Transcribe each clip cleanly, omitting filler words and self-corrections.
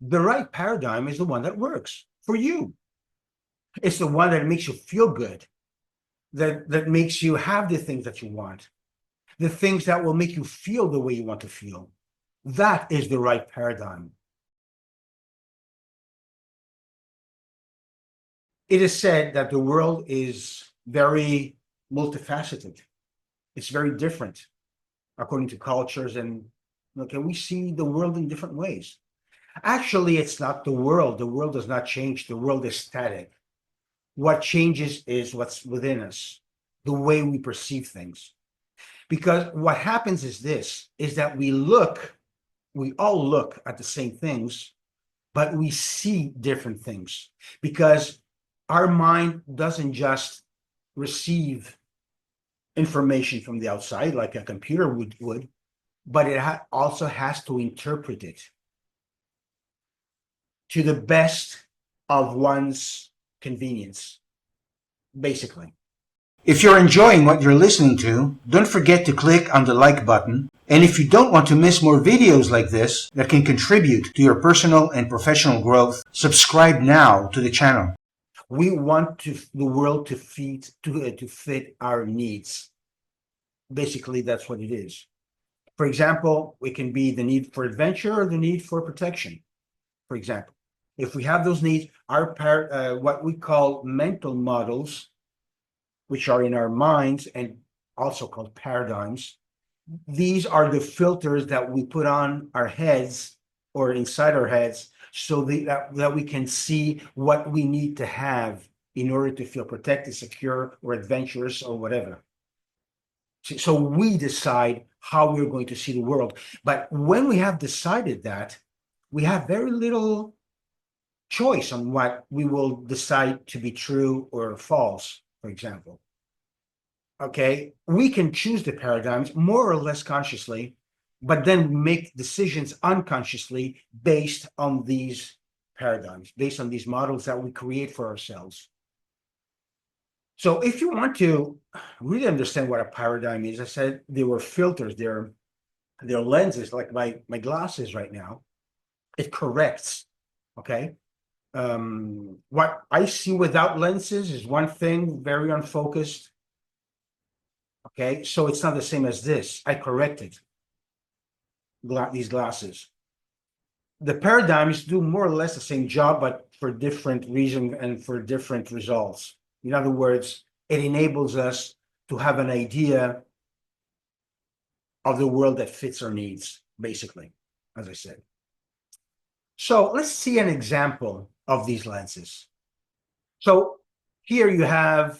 The right paradigm is the one that works for you. It's the one that makes you feel good, that makes you have the things that you want, the things that will make you feel the way you want to feel. That is the right paradigm. It is said that the world is very multifaceted. It's very different according to cultures, and okay, we see the world in different ways. Actually, it's not the world. The world does not change. The world is static. What changes is what's within us, the way we perceive things. Because what happens is this, is that we all look at the same things, but we see different things because our mind doesn't just receive information from the outside like a computer would, but it also has to interpret it to the best of one's convenience, basically. If you're enjoying what you're listening to, don't forget to click on the like button. And if you don't want to miss more videos like this that can contribute to your personal and professional growth, subscribe now to the channel. We want the world to fit our needs. Basically, that's what it is. For example, it can be the need for adventure or the need for protection. For example, if we have those needs, what we call mental models, which are in our minds and also called paradigms, these are the filters that we put on our heads or inside our heads so that we can see what we need to have in order to feel protected, secure, or adventurous, or whatever. So we decide how we're going to see the world. But when we have decided that, we have very little choice on what we will decide to be true or false, for example. Okay, we can choose the paradigms more or less consciously, but then make decisions unconsciously based on these paradigms, based on these models that we create for ourselves. So if you want to really understand what a paradigm is, I said they were filters, they're lenses, like my glasses right now. It corrects, okay? What I see without lenses is one thing, very unfocused. Okay, so it's not the same as this. I corrected these glasses. The paradigms do more or less the same job, but for different reasons and for different results. In other words, it enables us to have an idea of the world that fits our needs, basically, as I said. So let's see an example of these lenses. So here you have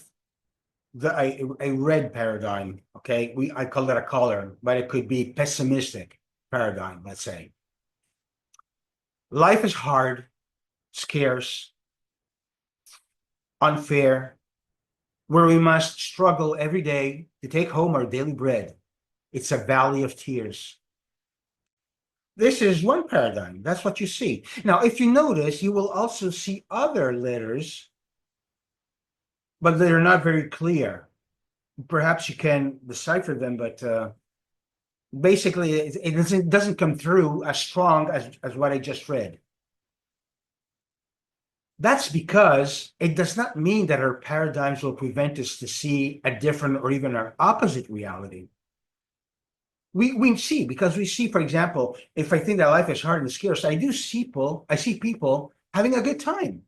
a red paradigm, okay? I call that a color, but it could be pessimistic paradigm, let's say. Life is hard, scarce, unfair, where we must struggle every day to take home our daily bread. It's a valley of tears. This is one paradigm. That's what you see. Now, if you notice, you will also see other letters, but they're not very clear. Perhaps you can decipher them, but basically it doesn't come through as strong as what I just read. That's because it does not mean that our paradigms will prevent us to see a different or even our opposite reality. We see, because we see, for example, if I think that life is hard and scarce, I see people having a good time.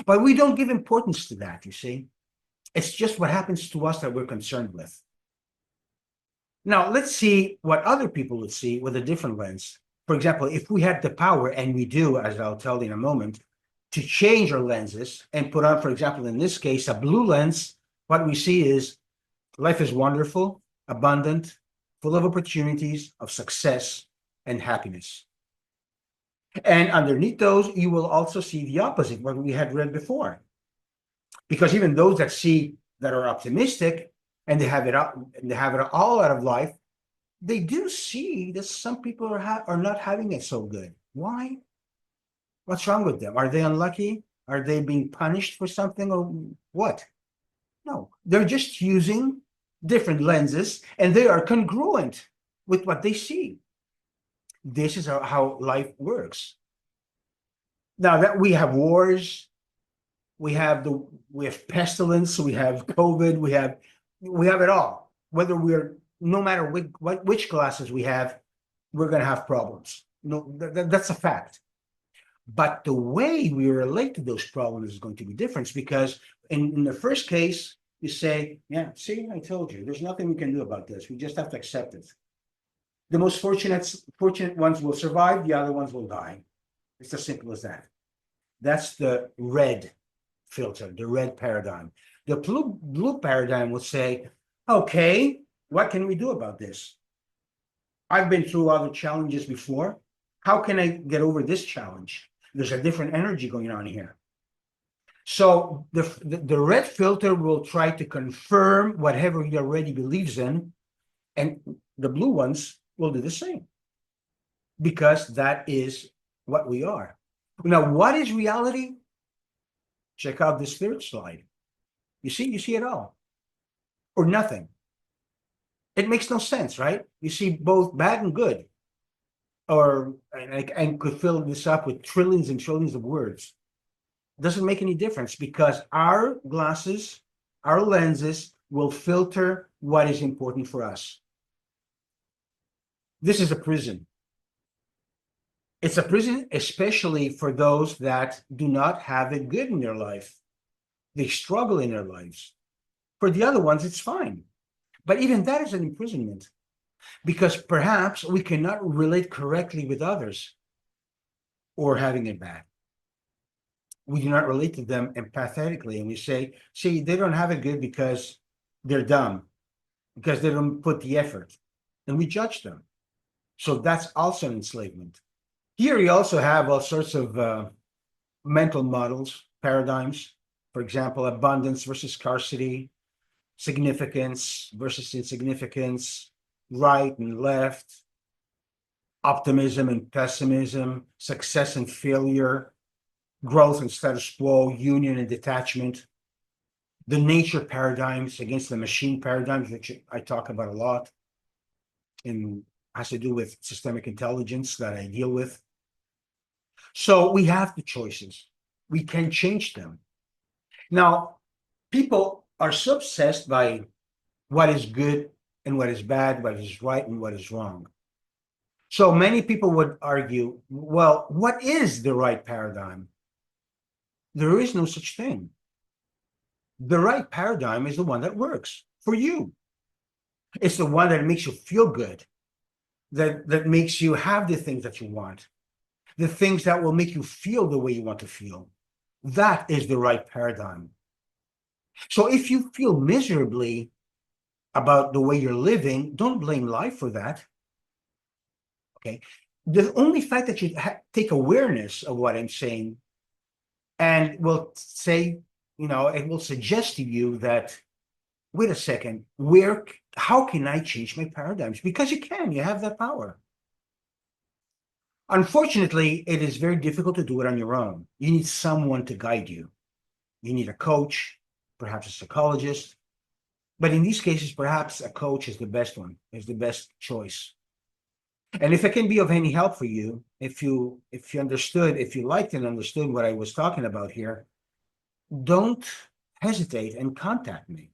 But we don't give importance to that, you see. It's just what happens to us that we're concerned with. Now, let's see what other people would see with a different lens. For example, if we had the power, and we do, as I'll tell you in a moment, to change our lenses and put on, for example, in this case, a blue lens, what we see is life is wonderful, abundant, full of opportunities, of success and happiness. And underneath those, you will also see the opposite, what we had read before. Because even those that are optimistic and they have it all out of life, they do see that some people are not having it so good. Why? What's wrong with them? Are they unlucky? Are they being punished for something, or what? No, they're just using different lenses and they are congruent with what they see. This is how life works. Now that we have wars, we have pestilence, we have COVID, we have it all. Whether we're no matter which classes we have, we're going to have problems. No, that's a fact. But the way we relate to those problems is going to be different because in the first case, you say, yeah, see, I told you, there's nothing we can do about this. We just have to accept it. The most fortunate ones will survive, the other ones will die. It's as simple as that. That's the red filter, the red paradigm. The blue paradigm would say, okay, what can we do about this? I've been through other challenges before. How can I get over this challenge? There's a different energy going on here. So the red filter will try to confirm whatever he already believes in, and the blue ones will do the same because that is what we are. Now, what is reality? Check out this third slide. You see it all or nothing. It makes no sense, right? You see both bad and good. Or I could fill this up with trillions and trillions of words. Doesn't make any difference because our glasses, our lenses will filter what is important for us. This is a prison. It's a prison, especially for those that do not have it good in their life. They struggle in their lives. For the other ones, it's fine. But even that is an imprisonment because perhaps we cannot relate correctly with others or having it bad. We do not relate to them empathetically. And we say, see, they don't have it good because they're dumb, because they don't put the effort. And we judge them. So that's also an enslavement. Here you also have all sorts of mental models, paradigms. For example, abundance versus scarcity, significance versus insignificance, right and left, optimism and pessimism, success and failure, growth and status quo, union and detachment, the nature paradigms against the machine paradigms, which I talk about a lot, and has to do with systemic intelligence that I deal with. So we have the choices. We can change them. Now, people are so obsessed by what is good and what is bad, what is right and what is wrong. So many people would argue, well, what is the right paradigm? There is no such thing. The right paradigm is the one that works for you. It's the one that makes you feel good, that makes you have the things that you want, the things that will make you feel the way you want to feel. That is the right paradigm. So if you feel miserably about the way you're living, don't blame life for that. Okay. The only fact that you take awareness of what I'm saying and will say, it will suggest to you that, wait a second, how can I change my paradigms? Because you have that power. Unfortunately, it is very difficult to do it on your own. You need someone to guide you. You need a coach, perhaps a psychologist. But in these cases, perhaps a coach is the best one, is the best choice. And if it can be of any help for you, if you understood, if you liked and understood what I was talking about here, don't hesitate and contact me.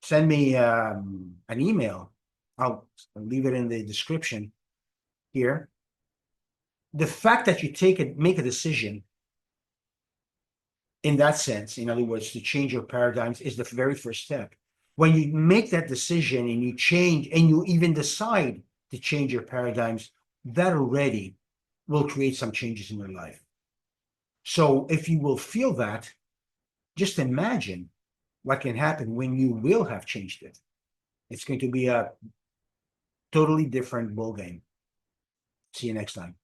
Send me an email. I'll leave it in the description here. The fact that you make a decision in that sense, in other words, to change your paradigms is the very first step. When you make that decision and you change and you even decide to change your paradigms, that already will create some changes in your life. So if you will feel that, just imagine what can happen when you will have changed it. It's going to be a totally different ballgame. See you next time.